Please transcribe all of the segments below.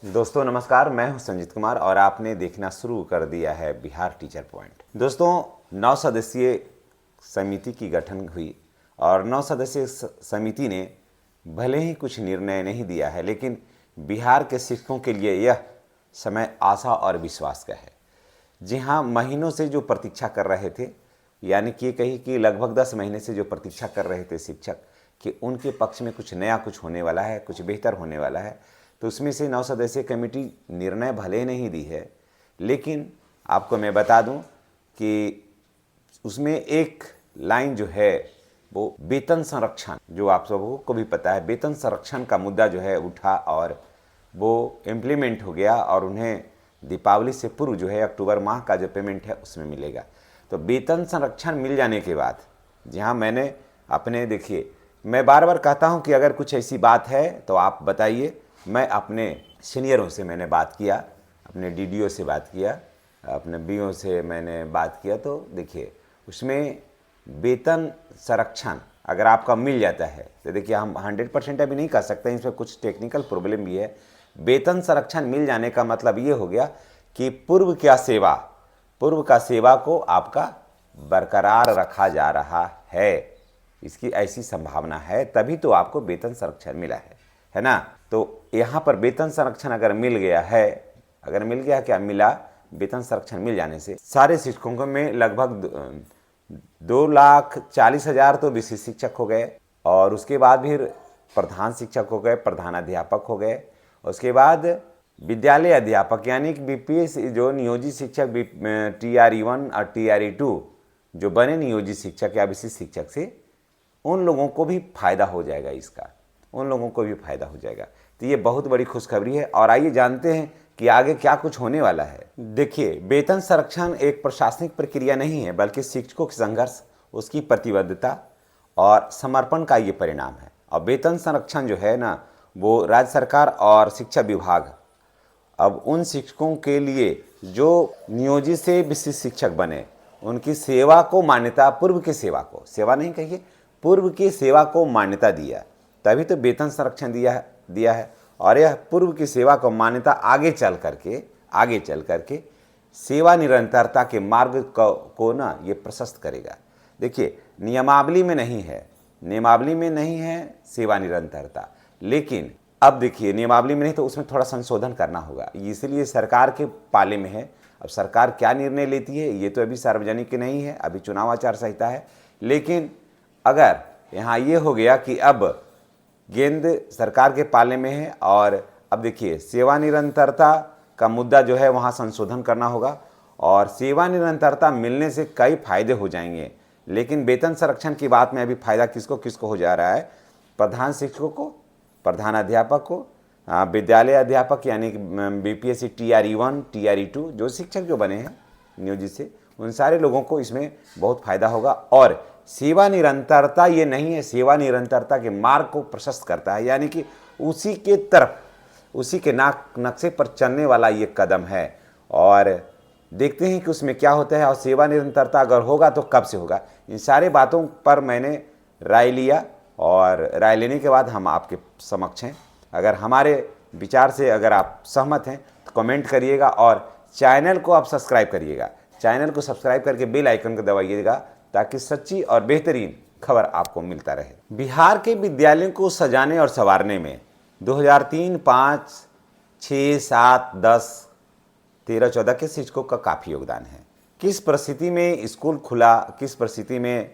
दोस्तों नमस्कार, मैं हूं संजीत कुमार और आपने देखना शुरू कर दिया है बिहार टीचर पॉइंट। दोस्तों 9 सदस्यीय समिति की गठन हुई और 9 सदस्यीय समिति ने भले ही कुछ निर्णय नहीं दिया है, लेकिन बिहार के शिक्षकों के लिए यह समय आशा और विश्वास का है। जी हाँ, महीनों से जो प्रतीक्षा कर रहे थे, यानी कि कही कि लगभग 10 महीने से जो प्रतीक्षा कर रहे थे शिक्षक कि उनके पक्ष में कुछ नया कुछ होने वाला है, कुछ बेहतर होने वाला है, तो उसमें से 9 सदस्यीय कमेटी निर्णय भले नहीं दी है, लेकिन आपको मैं बता दूं कि उसमें एक लाइन जो है वो वेतन संरक्षण, जो आप सबको को भी पता है, वेतन संरक्षण का मुद्दा जो है उठा और वो इम्प्लीमेंट हो गया और उन्हें दीपावली से पूर्व जो है अक्टूबर माह का जो पेमेंट है उसमें मिलेगा। तो वेतन संरक्षण मिल जाने के बाद, जहाँ मैंने अपने देखिए, मैं बार बार कहता हूँ कि अगर कुछ ऐसी बात है तो आप बताइए। मैं अपने सीनियरों से मैंने बात किया, अपने डीडीओ से बात किया, अपने बीओ से मैंने बात किया, तो देखिए उसमें वेतन संरक्षण अगर आपका मिल जाता है तो देखिए हम 100% अभी नहीं कर सकते, इसमें कुछ टेक्निकल प्रॉब्लम भी है। वेतन संरक्षण मिल जाने का मतलब ये हो गया कि पूर्व का सेवा को आपका बरकरार रखा जा रहा है, इसकी ऐसी संभावना है, तभी तो आपको वेतन संरक्षण मिला है ना। तो यहाँ पर वेतन संरक्षण अगर मिल गया है, अगर मिल गया, क्या मिला, वेतन संरक्षण मिल जाने से सारे शिक्षकों में लगभग 2,40,000 तो विशिष्ट शिक्षक हो गए, और उसके बाद फिर प्रधान शिक्षक हो गए, प्रधानाध्यापक हो गए, उसके बाद विद्यालय अध्यापक यानी कि बीपीएस जो नियोजित शिक्षक TRE1 और TRE2 जो बने नियोजित शिक्षक या विशिष्ट शिक्षक से, उन लोगों को भी फायदा हो जाएगा, इसका उन लोगों को भी फायदा हो जाएगा। तो ये बहुत बड़ी खुशखबरी है। और आइए जानते हैं कि आगे क्या कुछ होने वाला है। देखिए, वेतन संरक्षण एक प्रशासनिक प्रक्रिया नहीं है, बल्कि शिक्षकों के संघर्ष, उसकी प्रतिबद्धता और समर्पण का ये परिणाम है। और वेतन संरक्षण जो है ना, वो राज्य सरकार और शिक्षा विभाग अब उन शिक्षकों के लिए जो नियोजित से विशिष्ट शिक्षक बने, उनकी सेवा को मान्यता, पूर्व की सेवा को, सेवा नहीं कहिए, पूर्व की सेवा को मान्यता दिया, तभी तो वेतन संरक्षण दिया है। और यह पूर्व की सेवा को मान्यता आगे चल करके सेवा निरंतरता के मार्ग को ना ये प्रशस्त करेगा। देखिए, नियमावली में नहीं है सेवा निरंतरता, लेकिन अब देखिए नियमावली में नहीं तो उसमें थोड़ा संशोधन करना होगा, इसलिए सरकार के पाले में है। अब सरकार क्या निर्णय लेती है ये तो अभी सार्वजनिक नहीं है, अभी चुनाव आचार संहिता है। लेकिन अगर यहाँ ये हो गया कि अब गेंद सरकार के पाले में है, और अब देखिए सेवा निरंतरता का मुद्दा जो है वहाँ संशोधन करना होगा, और सेवा निरंतरता मिलने से कई फायदे हो जाएंगे। लेकिन वेतन संरक्षण की बात में अभी फायदा किसको हो जा रहा है, प्रधान शिक्षकों को, प्रधानाध्यापक को, विद्यालय अध्यापक यानी कि बीपीएससी TRE1 TRE2 जो शिक्षक जो बने हैं नियोजित से, उन सारे लोगों को इसमें बहुत फायदा होगा। और सेवा निरंतरता ये नहीं है, सेवा निरंतरता के मार्ग को प्रशस्त करता है, यानी कि उसी के तरफ, उसी के नक्शे पर चलने वाला ये कदम है। और देखते हैं कि उसमें क्या होता है, और सेवा निरंतरता अगर होगा तो कब से होगा। इन सारे बातों पर मैंने राय लिया, और राय लेने के बाद हम आपके समक्ष हैं। अगर हमारे विचार से अगर आप सहमत हैं तो कमेंट करिएगा, और चैनल को आप सब्सक्राइब करिएगा। चैनल को सब्सक्राइब करके बेल आइकन को दबाइएगा, ताकि सच्ची और बेहतरीन खबर आपको मिलता रहे। बिहार के विद्यालयों को सजाने और संवारने में 2003, 5, 6, 7, 10, 13, 14 के शिक्षकों का काफ़ी योगदान है। किस परिस्थिति में स्कूल खुला, किस परिस्थिति में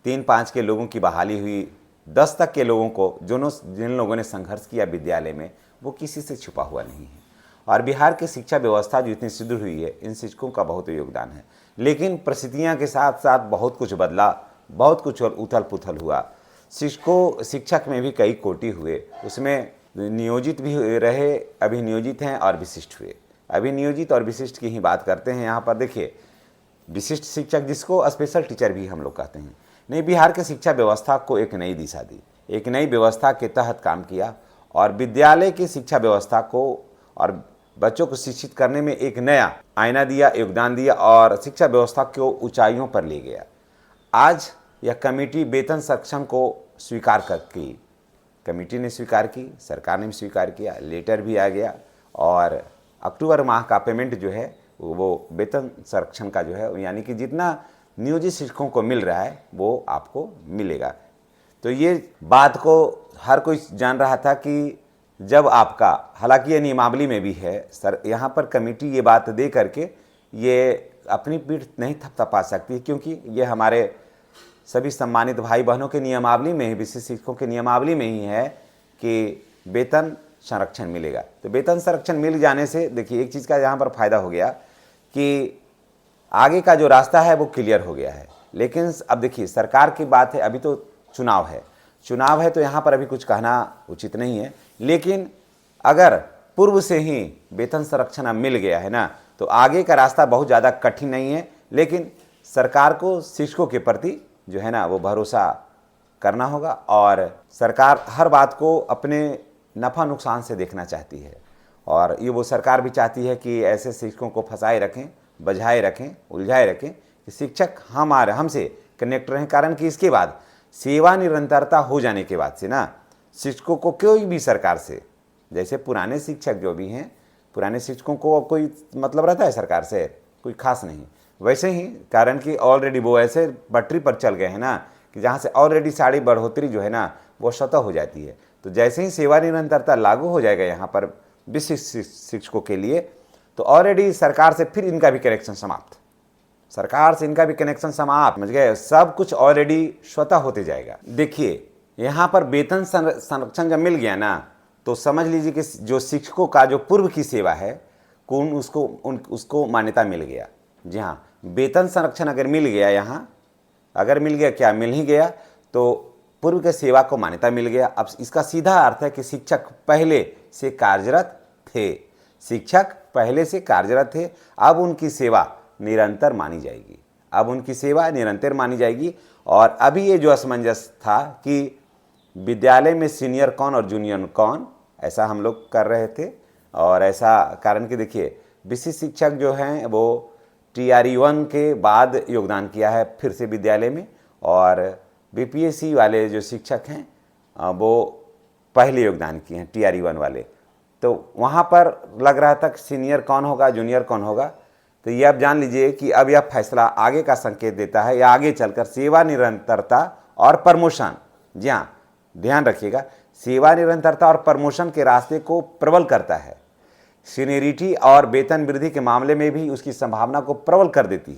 3, 5 के लोगों की बहाली हुई, 10 तक के लोगों को, जिन लोगों ने संघर्ष किया विद्यालय में, वो किसी से छुपा हुआ नहीं है। और बिहार की शिक्षा व्यवस्था जो इतनी सुदृढ़ हुई है, इन शिक्षकों का बहुत योगदान है। लेकिन परिस्थितियाँ के साथ साथ बहुत कुछ बदला, बहुत कुछ उथल पुथल हुआ। शिक्षक में भी कई कोटि हुए, उसमें नियोजित भी रहे, अभिनियोजित हैं और विशिष्ट हुए। अभिनियोजित और विशिष्ट की ही बात करते हैं यहाँ पर। देखिए, विशिष्ट शिक्षक जिसको स्पेशल टीचर भी हम लोग कहते हैं, ने बिहार के शिक्षा व्यवस्था को एक नई दिशा दी, एक नई व्यवस्था के तहत काम किया, और विद्यालय की शिक्षा व्यवस्था को और बच्चों को शिक्षित करने में एक नया आईना दिया, योगदान दिया, और शिक्षा व्यवस्था को ऊंचाइयों पर ले गया। आज यह कमेटी वेतन संरक्षण को स्वीकार करके, कमेटी ने स्वीकार की, सरकार ने भी स्वीकार किया, लेटर भी आ गया, और अक्टूबर माह का पेमेंट जो है वो वेतन संरक्षण का जो है, यानी कि जितना नियोजित शिक्षकों को मिल रहा है वो आपको मिलेगा। तो ये बात को हर कोई जान रहा था कि जब आपका, हालांकि ये नियमावली में भी है सर, यहाँ पर कमेटी ये बात दे करके ये अपनी पीठ नहीं थपथपा सकती, क्योंकि ये हमारे सभी सम्मानित भाई बहनों के नियमावली में ही, विशिष्ट शिक्षकों के नियमावली में ही है कि वेतन संरक्षण मिलेगा। तो वेतन संरक्षण मिल जाने से देखिए एक चीज़ का यहाँ पर फायदा हो गया कि आगे का जो रास्ता है वो क्लियर हो गया है। लेकिन अब देखिए सरकार की बात है, अभी तो चुनाव है तो यहाँ पर अभी कुछ कहना उचित नहीं है। लेकिन अगर पूर्व से ही वेतन संरक्षण अब मिल गया है ना, तो आगे का रास्ता बहुत ज़्यादा कठिन नहीं है। लेकिन सरकार को शिक्षकों के प्रति जो है ना वो भरोसा करना होगा, और सरकार हर बात को अपने नफ़ा नुकसान से देखना चाहती है, और ये वो सरकार भी चाहती है कि ऐसे शिक्षकों को फंसाए रखें, बझाए रखें, उलझाए रखें कि शिक्षक हमसे कनेक्ट रहें। कारण कि इसके बाद सेवा निरंतरता हो जाने के बाद से ना शिक्षकों को कोई भी सरकार से, जैसे पुराने शिक्षक जो भी हैं, पुराने शिक्षकों को कोई मतलब रहता है सरकार से, कोई खास नहीं। वैसे ही कारण कि ऑलरेडी वो ऐसे पटरी पर चल गए हैं ना कि जहाँ से ऑलरेडी सारी बढ़ोतरी जो है ना वो स्वतः हो जाती है। तो जैसे ही सेवा निरंतरता लागू हो जाएगा यहाँ पर विशिष्ट शिक्षकों के लिए, तो ऑलरेडी सरकार से फिर इनका भी कनेक्शन समाप्त, समझ गए, सब कुछ ऑलरेडी स्वतः होते जाएगा। देखिए यहाँ पर वेतन संरक्षण जब मिल गया ना, तो समझ लीजिए कि जो शिक्षकों का जो पूर्व की सेवा है उसको मान्यता मिल गया। जी हाँ, वेतन संरक्षण अगर मिल गया, यहाँ अगर मिल गया, क्या मिल ही गया, तो पूर्व के सेवा को मान्यता मिल गया। अब इसका सीधा अर्थ है कि शिक्षक पहले से कार्यरत थे, अब उनकी सेवा निरंतर मानी जाएगी। और अभी ये जो असमंजस था कि विद्यालय में सीनियर कौन और जूनियर कौन, ऐसा हम लोग कर रहे थे, और ऐसा कारण कि देखिए विशिष्ट शिक्षक जो हैं वो TRE 1 के बाद योगदान किया है फिर से विद्यालय में, और BPSC वाले जो शिक्षक हैं वो पहले योगदान किए हैं TRE 1 वाले। तो वहाँ पर लग रहा था कि सीनियर कौन होगा, जूनियर कौन होगा। तो ये आप जान लीजिए कि अब यह फैसला आगे का संकेत देता है, या आगे चलकर सेवा निरंतरता और प्रमोशन, जी हाँ ध्यान रखिएगा, सेवा निरंतरता और प्रमोशन के रास्ते को प्रबल करता है। सीनियरिटी और वेतन वृद्धि के मामले में भी उसकी संभावना को प्रबल कर देती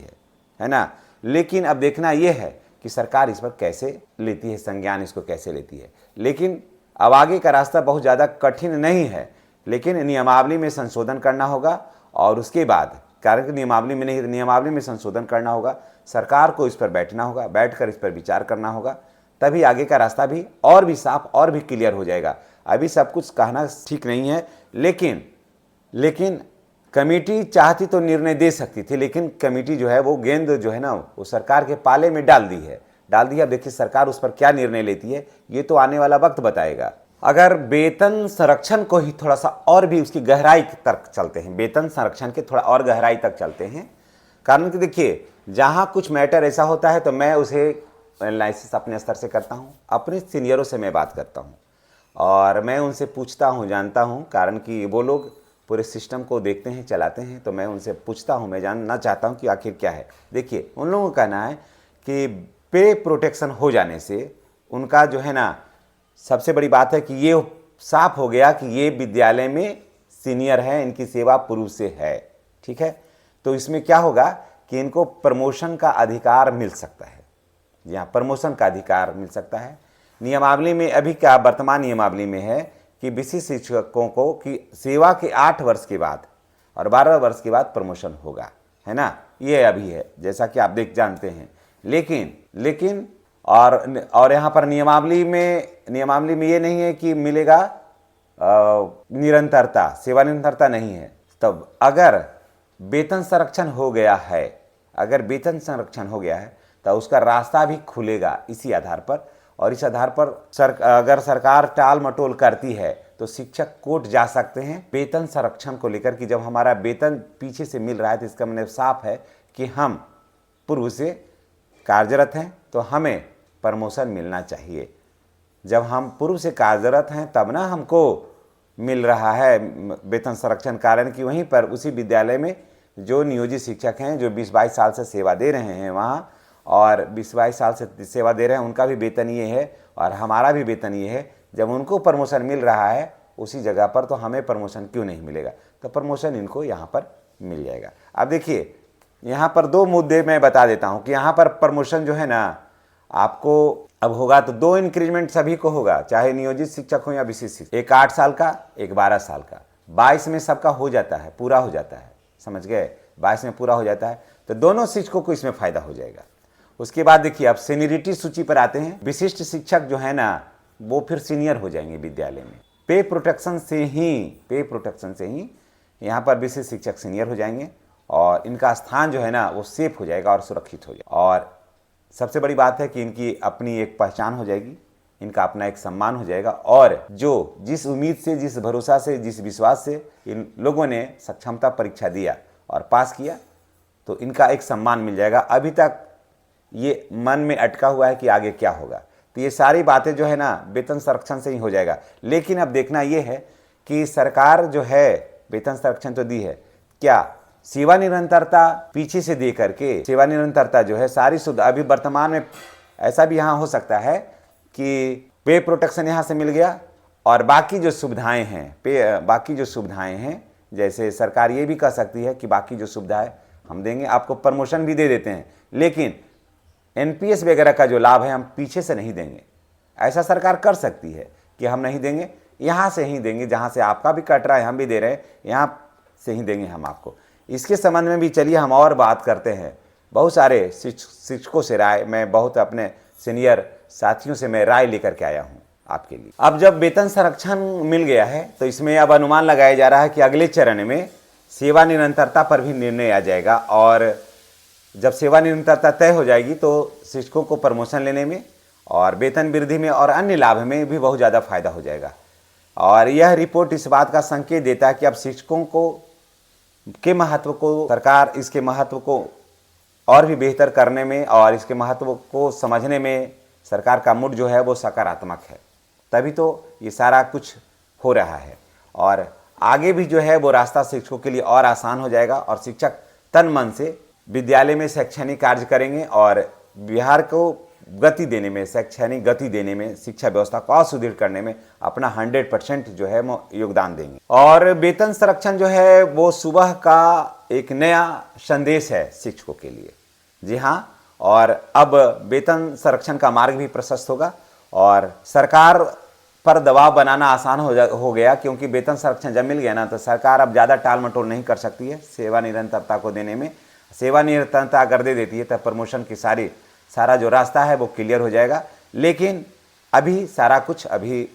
है ना। लेकिन अब देखना यह है कि सरकार इस पर कैसे लेती है संज्ञान, इसको कैसे लेती है। लेकिन अब आगे का रास्ता बहुत ज़्यादा कठिन नहीं है, लेकिन नियमावली में संशोधन करना होगा, और उसके बाद कारण नियमावली में संशोधन करना होगा, सरकार को इस पर बैठना होगा, बैठकर इस पर विचार करना होगा, तभी आगे का रास्ता भी और भी साफ और भी क्लियर हो जाएगा। अभी सब कुछ कहना ठीक नहीं है, लेकिन कमेटी चाहती तो निर्णय दे सकती थी, लेकिन कमेटी जो है वो गेंद जो है ना वो सरकार के पाले में डाल दी है। अब देखिए सरकार उस पर क्या निर्णय लेती है, ये तो आने वाला वक्त बताएगा। अगर वेतन संरक्षण को ही थोड़ा सा और भी उसकी गहराई तक चलते हैं, वेतन संरक्षण के थोड़ा और गहराई तक चलते हैं, कारण कि देखिए जहाँ कुछ मैटर ऐसा होता है तो मैं उसे एनालिसिस अपने स्तर से करता हूँ, अपने सीनियरों से मैं बात करता हूँ, और मैं उनसे पूछता हूँ, जानता हूँ, कारण कि वो लोग पूरे सिस्टम को देखते हैं, चलाते हैं, तो मैं उनसे पूछता हूँ, मैं जानना चाहता हूँ कि आखिर क्या है। देखिए उन लोगों का कहना है कि पे प्रोटेक्शन हो जाने से उनका जो है ना सबसे बड़ी बात है कि ये साफ हो गया कि ये विद्यालय में सीनियर है, इनकी सेवा पूर्व से है, ठीक है। तो इसमें क्या होगा कि इनको प्रमोशन का अधिकार मिल सकता है, यहाँ प्रमोशन का अधिकार मिल सकता है। नियमावली में अभी क्या वर्तमान नियमावली में है कि विशिष्ट शिक्षकों को कि सेवा के 8 वर्ष के बाद और 12 वर्ष के बाद प्रमोशन होगा, है ना, ये अभी है जैसा कि आप जानते हैं। लेकिन और यहाँ पर नियमावली में ये नहीं है कि मिलेगा निरंतरता, सेवा निरंतरता नहीं है। तब अगर वेतन संरक्षण हो गया है, तो उसका रास्ता भी खुलेगा इसी आधार पर, और इस आधार पर अगर सरकार टाल मटोल करती है तो शिक्षक कोर्ट जा सकते हैं वेतन संरक्षण को लेकर कि जब हमारा वेतन पीछे से मिल रहा है तो इसका मतलब साफ है कि हम पूर्व से कार्यरत हैं तो हमें प्रमोशन मिलना चाहिए। जब हम पूर्व से कार्यरत हैं तब ना हमको मिल रहा है वेतन संरक्षण, कारण कि वहीं पर उसी विद्यालय में जो नियोजित शिक्षक हैं जो 20-22 साल से सेवा दे रहे हैं वहाँ, और 20-22 साल से सेवा दे रहे हैं, उनका भी वेतन ये है और हमारा भी वेतन ये है। जब उनको प्रमोशन मिल रहा है उसी जगह पर, तो हमें प्रमोशन क्यों नहीं मिलेगा? तो प्रमोशन इनको यहाँ पर मिल जाएगा। अब देखिए यहाँ पर 2 मुद्दे मैं बता देता हूँ कि यहाँ पर प्रमोशन जो है ना आपको अब होगा तो 2 इंक्रीमेंट सभी को होगा, चाहे नियोजित शिक्षक हो या विशिष्ट शिक्षक। एक 8 साल का, एक 12 साल का। 22 में सबका हो जाता है, पूरा हो जाता है, समझ गए? 22 में पूरा हो जाता है, तो दोनों शिक्षकों को इसमें फायदा हो जाएगा। उसके बाद देखिए अब सीनियरिटी सूची पर आते हैं। विशिष्ट शिक्षक जो है ना वो फिर सीनियर हो जाएंगे विद्यालय में। पे प्रोटेक्शन से ही यहाँ पर विशिष्ट शिक्षक सीनियर हो जाएंगे और इनका स्थान जो है ना वो सेफ हो जाएगा और सुरक्षित हो जाएगा। और सबसे बड़ी बात है कि इनकी अपनी एक पहचान हो जाएगी, इनका अपना एक सम्मान हो जाएगा, और जो जिस उम्मीद से, जिस भरोसा से, जिस विश्वास से इन लोगों ने सक्षमता परीक्षा दिया और पास किया, तो इनका एक सम्मान मिल जाएगा। अभी तक ये मन में अटका हुआ है कि आगे क्या होगा, तो ये सारी बातें जो है ना वेतन संरक्षण से ही हो जाएगा। लेकिन अब देखना ये है कि सरकार जो है वेतन संरक्षण तो दी है, क्या सेवा निरंतरता पीछे से दे करके सेवा निरंतरता जो है सारी सुविधा, अभी वर्तमान में ऐसा भी यहाँ हो सकता है कि पे प्रोटेक्शन यहाँ से मिल गया और बाकी जो सुविधाएं हैं जैसे सरकार ये भी कह सकती है कि बाकी जो सुविधाएं हम देंगे, आपको प्रमोशन भी दे देते हैं, लेकिन एनपीएस वगैरह का जो लाभ है हम पीछे से नहीं देंगे। ऐसा सरकार कर सकती है कि हम नहीं देंगे, यहाँ से ही देंगे, जहाँ से आपका भी कट रहा है हम भी दे रहे हैं, यहाँ से ही देंगे हम आपको। इसके संबंध में भी चलिए हम और बात करते हैं। बहुत सारे शिक्षकों से राय, मैं बहुत अपने सीनियर साथियों से मैं राय लेकर के आया हूँ आपके लिए। अब जब वेतन संरक्षण मिल गया है तो इसमें अब अनुमान लगाया जा रहा है कि अगले चरण में सेवा निरंतरता पर भी निर्णय आ जाएगा, और जब सेवा निरंतरता तय हो जाएगी तो शिक्षकों को प्रमोशन लेने में और वेतन वृद्धि में और अन्य लाभ में भी बहुत ज़्यादा फायदा हो जाएगा। और यह रिपोर्ट इस बात का संकेत देता है कि अब शिक्षकों के महत्व को, सरकार इसके महत्व को और भी बेहतर करने में और इसके महत्व को समझने में सरकार का मूड जो है वो सकारात्मक है, तभी तो ये सारा कुछ हो रहा है। और आगे भी जो है वो रास्ता शिक्षकों के लिए और आसान हो जाएगा और शिक्षक तन मन से विद्यालय में शैक्षणिक कार्य करेंगे और बिहार को गति देने में, शैक्षणिक गति देने में, शिक्षा व्यवस्था को और सुदृढ़ करने में अपना 100% जो है वो योगदान देंगे। और वेतन संरक्षण जो है वो सुबह का एक नया संदेश है शिक्षकों के लिए। जी हाँ, और अब वेतन संरक्षण का मार्ग भी प्रशस्त होगा और सरकार पर दबाव बनाना आसान हो गया, क्योंकि वेतन संरक्षण जब मिल गया ना तो सरकार अब ज़्यादा टाल मटोल नहीं कर सकती है सेवा निरंतरता को देने में। सेवा निरंतरता अगर दे देती है तब प्रमोशन की सारा जो रास्ता है वो क्लियर हो जाएगा। लेकिन अभी सारा कुछ अभी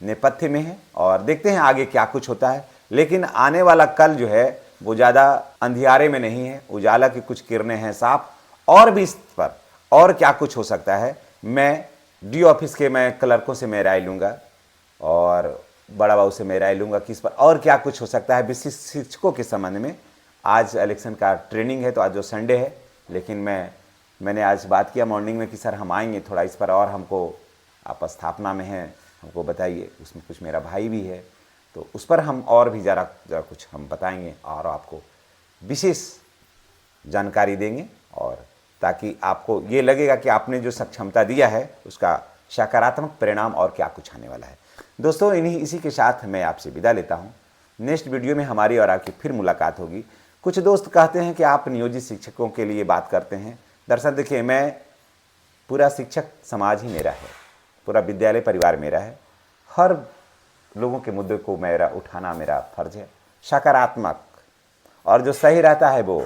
नेपथ्य में है और देखते हैं आगे क्या कुछ होता है। लेकिन आने वाला कल जो है वो ज़्यादा अंधियारे में नहीं है, उजाला की कुछ किरणें हैं साफ। और भी इस पर और क्या कुछ हो सकता है, मैं डी ऑफिस के मैं क्लर्कों से मैं राय लूँगा और बड़ा बाबू से मैं राय लूँगा कि इस पर और क्या कुछ हो सकता है विशिष्ट शिक्षकों के संबंध में। आज इलेक्शन का ट्रेनिंग है तो आज जो संडे है, लेकिन मैंने आज बात किया मॉर्निंग में कि सर हम आएंगे थोड़ा इस पर, और हमको आप स्थापना में हैं हमको बताइए, उसमें कुछ मेरा भाई भी है तो उस पर हम और भी ज़रा कुछ हम बताएंगे और आपको विशेष जानकारी देंगे, और ताकि आपको ये लगेगा कि आपने जो सक्षमता दिया है उसका सकारात्मक परिणाम और क्या कुछ आने वाला है। दोस्तों इसी के साथ मैं आपसे विदा लेता हूँ। नेक्स्ट वीडियो में हमारी और आपकी फिर मुलाकात होगी। कुछ दोस्त कहते हैं कि आप नियोजित शिक्षकों के लिए बात करते हैं। दरअसल देखिए, मैं पूरा शिक्षक समाज ही मेरा है, पूरा विद्यालय परिवार मेरा है। हर लोगों के मुद्दे को मेरा उठाना मेरा फर्ज है, सकारात्मक, और जो सही रहता है वो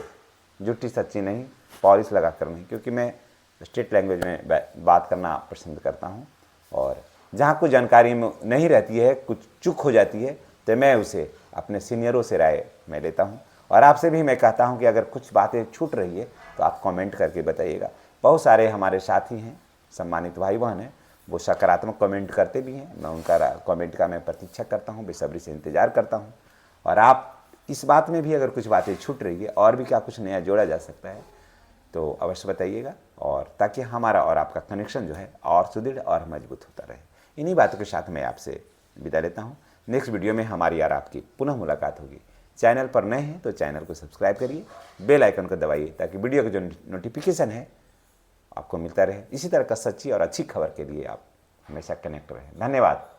झूठी सच्ची नहीं, पॉलिश लगा कर नहीं, क्योंकि मैं स्टेट लैंग्वेज में बात करना पसंद करता हूँ। और जहाँ कुछ जानकारी में नहीं रहती है, कुछ चूक हो जाती है, तो मैं उसे अपने सीनियरों से राय मैं लेता हूँ। और आपसे भी मैं कहता हूँ कि अगर कुछ बातें छूट रही है तो आप कमेंट करके बताइएगा। बहुत सारे हमारे साथी हैं, सम्मानित भाई बहन हैं, वो सकारात्मक कमेंट करते भी हैं। मैं उनका कमेंट का मैं प्रतीक्षा करता हूँ, बेसब्री से इंतज़ार करता हूँ। और आप इस बात में भी अगर कुछ बातें छूट रही है और भी क्या कुछ नया जोड़ा जा सकता है तो अवश्य बताइएगा, और ताकि हमारा और आपका कनेक्शन जो है और सुदृढ़ और मजबूत होता रहे। इन्हीं बातों के साथ मैं आपसे विदा लेता हूँ। नेक्स्ट वीडियो में हमारी और आपकी पुनः मुलाकात होगी। चैनल पर नए हैं तो चैनल को सब्सक्राइब करिए, बेल आइकन को दबाइए ताकि वीडियो का जो नोटिफिकेशन है आपको मिलता रहे। इसी तरह का सच्ची और अच्छी खबर के लिए आप हमेशा कनेक्ट रहें। धन्यवाद।